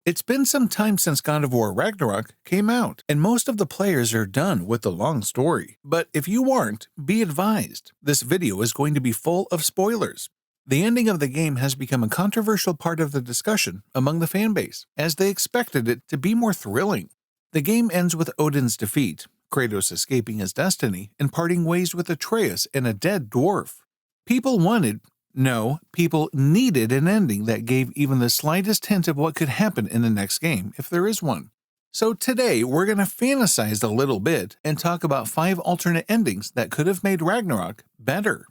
It's been some time since God of War Ragnarok came out, and most of the players are done with the long story. But if you aren't, be advised, this video is going to be full of spoilers. The ending of the game has become a controversial part of the discussion among the fanbase, as they expected it to be more thrilling. The game ends with Odin's defeat, Kratos escaping his destiny and parting ways with Atreus and a dead dwarf. People needed an ending that gave even the slightest hint of what could happen in the next game, if there is one. So today, we're going to fantasize a little bit and talk about 5 alternate endings that could have made Ragnarok better.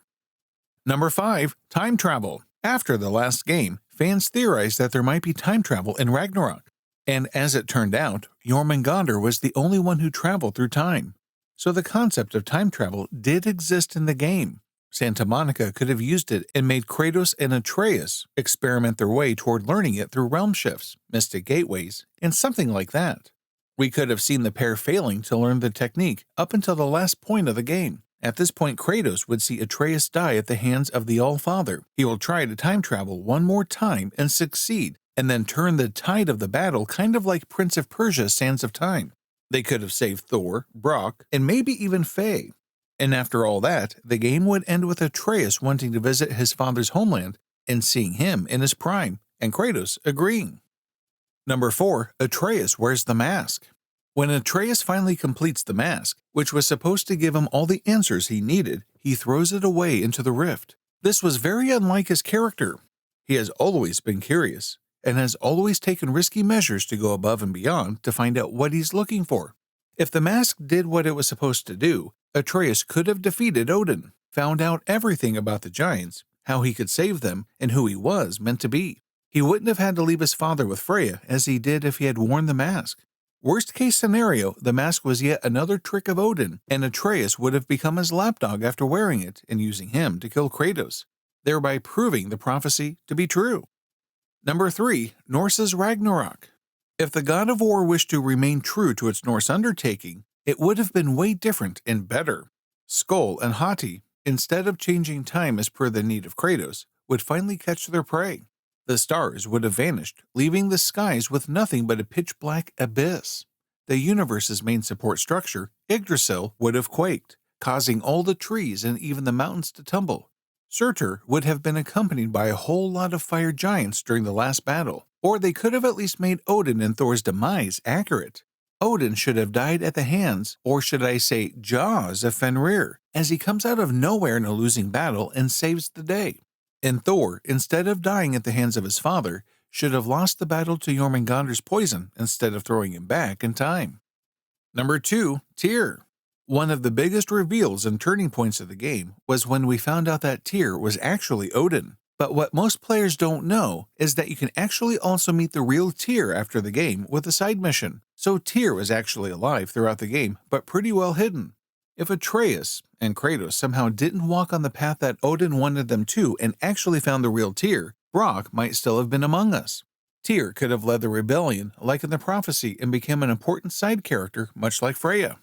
Number 5. Time travel. After the last game, fans theorized that there might be time travel in Ragnarok. And as it turned out, Jormungandr was the only one who traveled through time. So the concept of time travel did exist in the game. Santa Monica could have used it and made Kratos and Atreus experiment their way toward learning it through realm shifts, mystic gateways, and something like that. We could have seen the pair failing to learn the technique up until the last point of the game. At this point, Kratos would see Atreus die at the hands of the All-Father. He will try to time travel one more time and succeed, and then turn the tide of the battle kind of like Prince of Persia's Sands of Time. They could have saved Thor, Brock, and maybe even Faye. And after all that, the game would end with Atreus wanting to visit his father's homeland and seeing him in his prime, and Kratos agreeing. Number 4. Atreus wears the mask. When Atreus finally completes the mask, which was supposed to give him all the answers he needed, he throws it away into the rift. This was very unlike his character. He has always been curious, and has always taken risky measures to go above and beyond to find out what he's looking for. If the mask did what it was supposed to do, Atreus could have defeated Odin, found out everything about the giants, how he could save them, and who he was meant to be. He wouldn't have had to leave his father with Freya as he did if he had worn the mask. Worst case scenario, the mask was yet another trick of Odin, and Atreus would have become his lapdog after wearing it and using him to kill Kratos, thereby proving the prophecy to be true. Number 3. NORSE'S Ragnarok. If the God of War wished to remain true to its Norse undertaking, it would have been way different and better. Skoll and Hati, instead of changing time as per the need of Kratos, would finally catch their prey. The stars would have vanished, leaving the skies with nothing but a pitch-black abyss. The universe's main support structure, Yggdrasil, would have quaked, causing all the trees and even the mountains to tumble. Surtur would have been accompanied by a whole lot of fire giants during the last battle, or they could have at least made Odin and Thor's demise accurate. Odin should have died at the hands, or should I say jaws, of Fenrir, as he comes out of nowhere in a losing battle and saves the day. And Thor, instead of dying at the hands of his father, should have lost the battle to Jormungandr's poison instead of throwing him back in time. Number 2. Tyr. One of the biggest reveals and turning points of the game was when we found out that Tyr was actually Odin. But what most players don't know is that you can actually also meet the real Tyr after the game with a side mission. So Tyr was actually alive throughout the game, but pretty well hidden. If Atreus and Kratos somehow didn't walk on the path that Odin wanted them to and actually found the real Tyr, Brock might still have been among us. Tyr could have led the rebellion like in the prophecy and become an important side character much like Freya.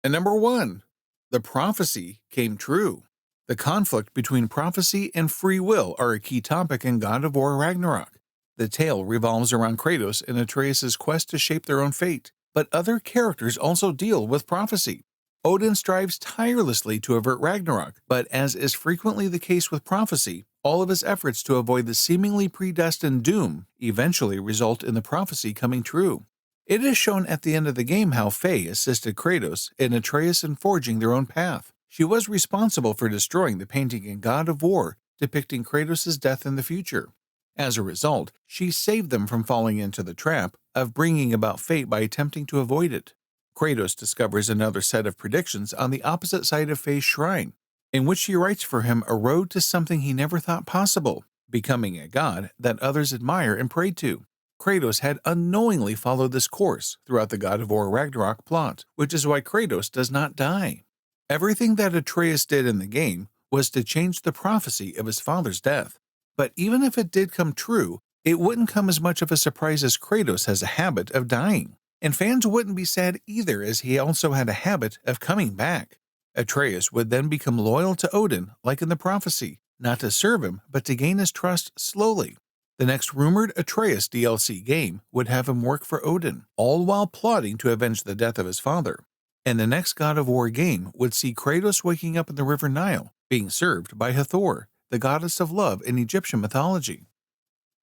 And number 1. The prophecy came true. The conflict between prophecy and free will are a key topic in God of War Ragnarok. The tale revolves around Kratos and Atreus' quest to shape their own fate, but other characters also deal with prophecy. Odin strives tirelessly to avert Ragnarok, but as is frequently the case with prophecy, all of his efforts to avoid the seemingly predestined doom eventually result in the prophecy coming true. It is shown at the end of the game how Faye assisted Kratos and Atreus in forging their own path. She was responsible for destroying the painting in God of War depicting Kratos' death in the future. As a result, she saved them from falling into the trap of bringing about fate by attempting to avoid it. Kratos discovers another set of predictions on the opposite side of Faye's shrine, in which she writes for him a road to something he never thought possible, becoming a god that others admire and pray to. Kratos had unknowingly followed this course throughout the God of War Ragnarok plot, which is why Kratos does not die. Everything that Atreus did in the game was to change the prophecy of his father's death. But even if it did come true, it wouldn't come as much of a surprise as Kratos has a habit of dying. And fans wouldn't be sad either, as he also had a habit of coming back. Atreus would then become loyal to Odin, like in the prophecy, not to serve him, but to gain his trust slowly. The next rumored ATREUS DLC game would have him work for Odin, all while plotting to avenge the death of his father. And the next God of War game would see Kratos waking up in the river Nile, being served by Hathor, the goddess of love in Egyptian mythology.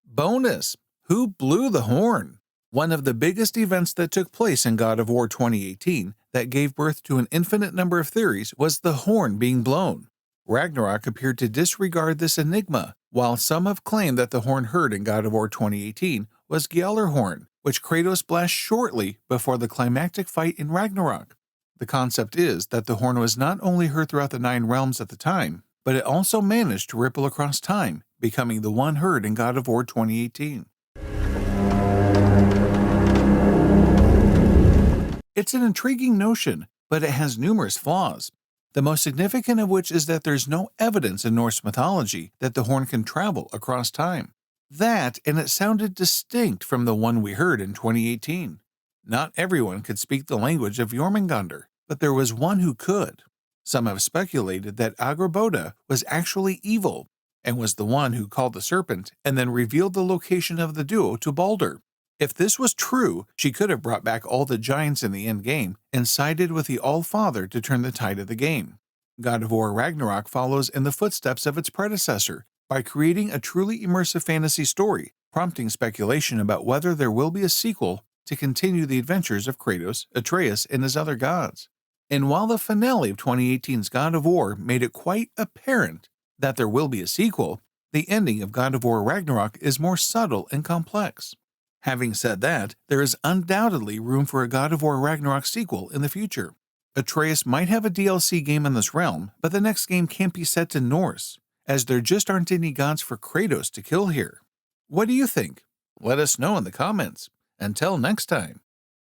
Bonus! Who blew the horn? One of the biggest events that took place in God of War 2018 that gave birth to an infinite number of theories was the horn being blown. Ragnarok appeared to disregard this enigma, while some have claimed that the horn heard in God of War 2018 was Gjallarhorn, which Kratos blasts shortly before the climactic fight in Ragnarok. The concept is that the horn was not only heard throughout the 9 realms at the time, but it also managed to ripple across time, becoming the one heard in God of War 2018. It's an intriguing notion, but it has numerous flaws, the most significant of which is that there's no evidence in Norse mythology that the horn can travel across time. That, and it sounded distinct from the one we heard in 2018. Not everyone could speak the language of Jormungandr, but there was one who could. Some have speculated that Angrboda was actually evil, and was the one who called the serpent and then revealed the location of the duo to Baldur. If this was true, she could have brought back all the giants in the endgame and sided with the All-Father to turn the tide of the game. God of War Ragnarok follows in the footsteps of its predecessor by creating a truly immersive fantasy story, prompting speculation about whether there will be a sequel to continue the adventures of Kratos, Atreus, and his other gods. And while the finale of 2018's God of War made it quite apparent that there will be a sequel, the ending of God of War Ragnarok is more subtle and complex. Having said that, there is undoubtedly room for a God of War Ragnarok sequel in the future. Atreus might have a DLC game in this realm, but the next game can't be set to Norse, as there just aren't any gods for Kratos to kill here. What do you think? Let us know in the comments. Until next time.